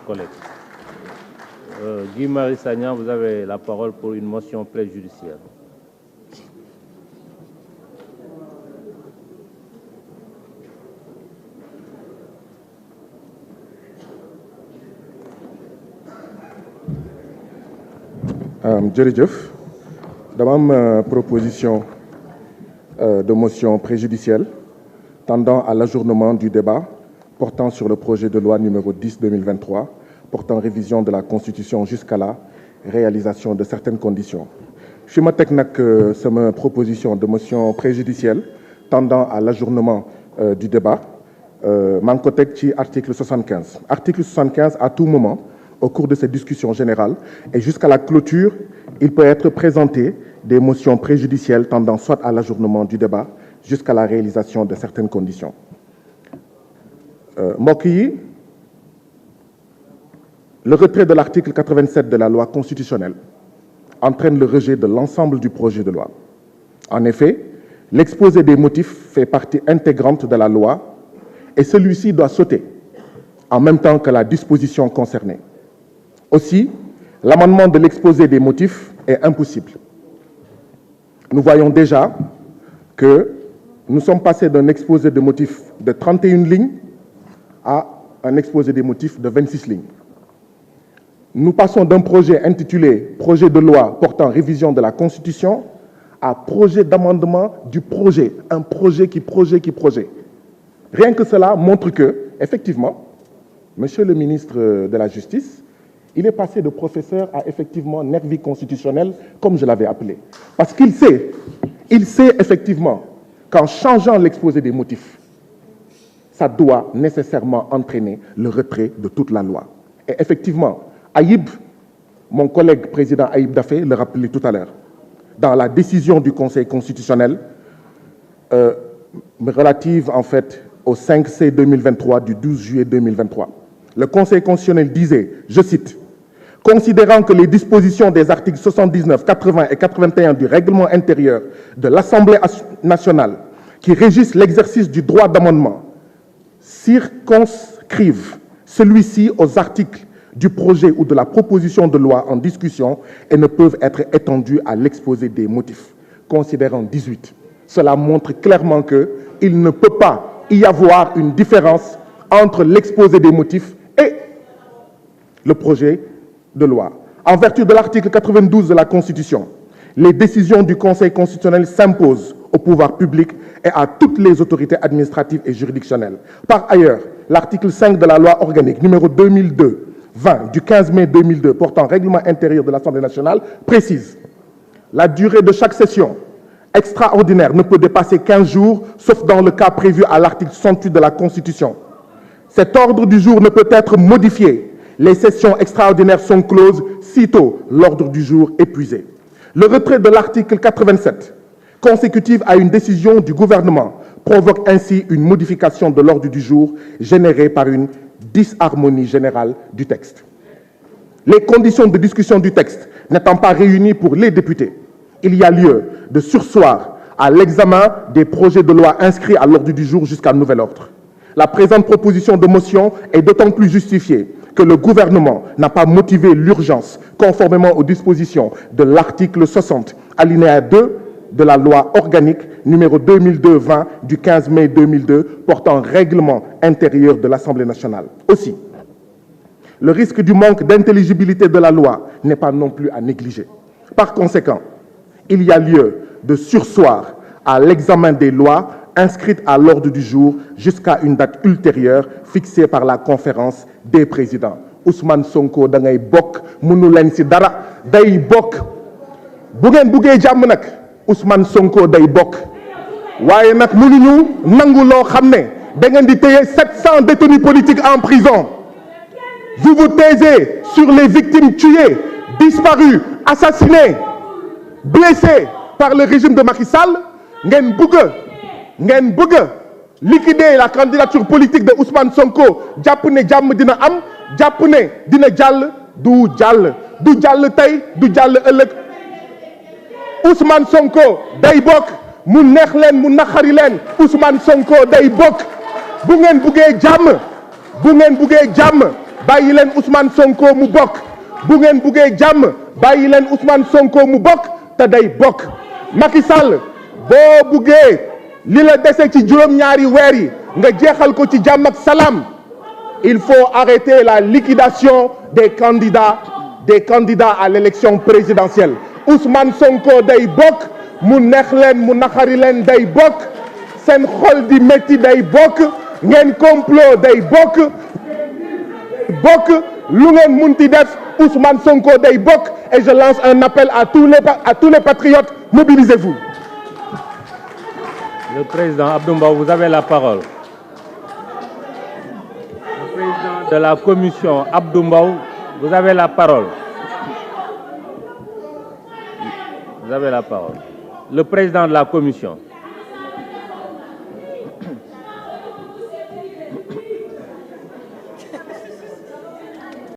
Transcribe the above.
collègues. Guy Marius Sagna, vous avez la parole pour une motion préjudicielle. Jërëjëf dama am proposition de motion préjudicielle tendant à l'ajournement du débat portant sur le projet de loi numéro 10/2023 portant révision de la Constitution jusqu'à la réalisation de certaines conditions. fi ma teg nag sama proposition de motion préjudicielle tendant à l'ajournement du débat maa ngi ko teg ci article 75. Article 75, à tout moment au cours de cette discussion générale et jusqu'à la clôture, il peut être présenté des motions préjudicielles tendant soit à l'ajournement du débat jusqu'à la réalisation de certaines conditions. Mbokk yi, le retrait de l'article 87 de la loi constitutionnelle entraîne le rejet de l'ensemble du projet de loi. En effet, l'exposé des motifs fait partie intégrante de la loi et celui-ci doit sauter en même temps que la disposition concernée. Aussi, l'amendement de l'exposé des motifs est impossible. Nous voyons déjà que nous sommes passés d'un exposé de motifs de 31 lignes à un exposé des motifs de 26 lignes. Nous passons d'un projet intitulé « Projet de loi portant révision de la Constitution » à « Projet d'amendement du projet », un projet qui projet. Rien que cela montre que, effectivement, Monsieur le ministre de la Justice, il est passé de professeur à effectivement nervi constitutionnel, comme je l'avais appelé. Parce qu'il sait effectivement qu'en changeant l'exposé des motifs, ça doit nécessairement entraîner le retrait de toute la loi. Et effectivement, Aïb, mon collègue président Aïb Dafé, le rappelait tout à l'heure, dans la décision du Conseil constitutionnel relative en fait au 5C 2023 du 12 juillet 2023, le Conseil constitutionnel disait, je cite, « Considérant que les dispositions des articles 79, 80 et 81 du règlement intérieur de l'Assemblée nationale qui régissent l'exercice du droit d'amendement circonscrivent celui-ci aux articles du projet ou de la proposition de loi en discussion et ne peuvent être étendus à l'exposé des motifs. » Considérant 18. Cela montre clairement qu'il ne peut pas y avoir une différence entre l'exposé des motifs et le projet de loi. En vertu de l'article 92 de la Constitution, les décisions du Conseil constitutionnel s'imposent au pouvoir public et à toutes les autorités administratives et juridictionnelles. Par ailleurs, l'article 5 de la loi organique numéro 2002-20 du 15 mai 2002 portant règlement intérieur de l'Assemblée nationale précise la durée de chaque session extraordinaire ne peut dépasser 15 jours, sauf dans le cas prévu à l'article 68 de la Constitution. Cet ordre du jour ne peut être modifié. Les sessions extraordinaires sont closes sitôt l'ordre du jour épuisé. Le retrait de l'article 87, consécutif à une décision du gouvernement, provoque ainsi une modification de l'ordre du jour générée par une disharmonie générale du texte. Les conditions de discussion du texte n'étant pas réunies pour les députés, il y a lieu de surseoir à l'examen des projets de loi inscrits à l'ordre du jour jusqu'à nouvel ordre. La présente proposition de motion est d'autant plus justifiée que le gouvernement n'a pas motivé l'urgence conformément aux dispositions de l'article 60, alinéa 2 de la loi organique numéro 2002-20 du 15 mai 2002 portant règlement intérieur de l'Assemblée nationale. Aussi, le risque du manque d'intelligibilité de la loi n'est pas non plus à négliger. Par conséquent, il y a lieu de surseoir à l'examen des lois inscrites à l'ordre du jour jusqu'à une date ultérieure fixée par la conférence des présidents. Ousmane Sonko da ngay bokk mënu leen ci dara day bokk bu ngeen buggee jàmm nag Ousmane Sonko day bokk waaye nag mënuñu nangu loo xam ne da ngeen di téye 700 détenus politiques en prison. Vous vous taisez sur les victimes tuées, disparues, assassinées, blessées par le régime de Macky Sall. ngeen bëgg liquider la candidature politique de Ousmane Sonko jàpp ne jàmm dina am jàpp ne dina jàll du jàll tey du jàll ëllëg Ousmane Sonko day bokk mu neex leen mu naqari leen Ousmane Sonko day bokk bu ngeen buggee jàmm bàyyi leen Ousmane Sonko mu bokk bu ngeen buggee jàmm bàyyi leen Ousmane Sonko mu bokk te day bokk Macky Sall boo buggee li la dese ci juróom-ñaari weer yi nga jeexal ko ci jàmm ak salaam il faut arrêter la liquidation des candidats à l'élection présidentielle Ousmane Sonko day bokk mu neex leen mu naxari leen day bokk seen xol di métti day bokk ngeen complot day bokk lu ngeen munti def Ousmane Sonko day bokk et je lance un appel à tous les patriotes mobilisez-vous. Le président Abdou Mbow, vous avez la parole. Le président de la commission Abdou Mbow, vous avez la parole. Vous avez la parole. Le président de la commission.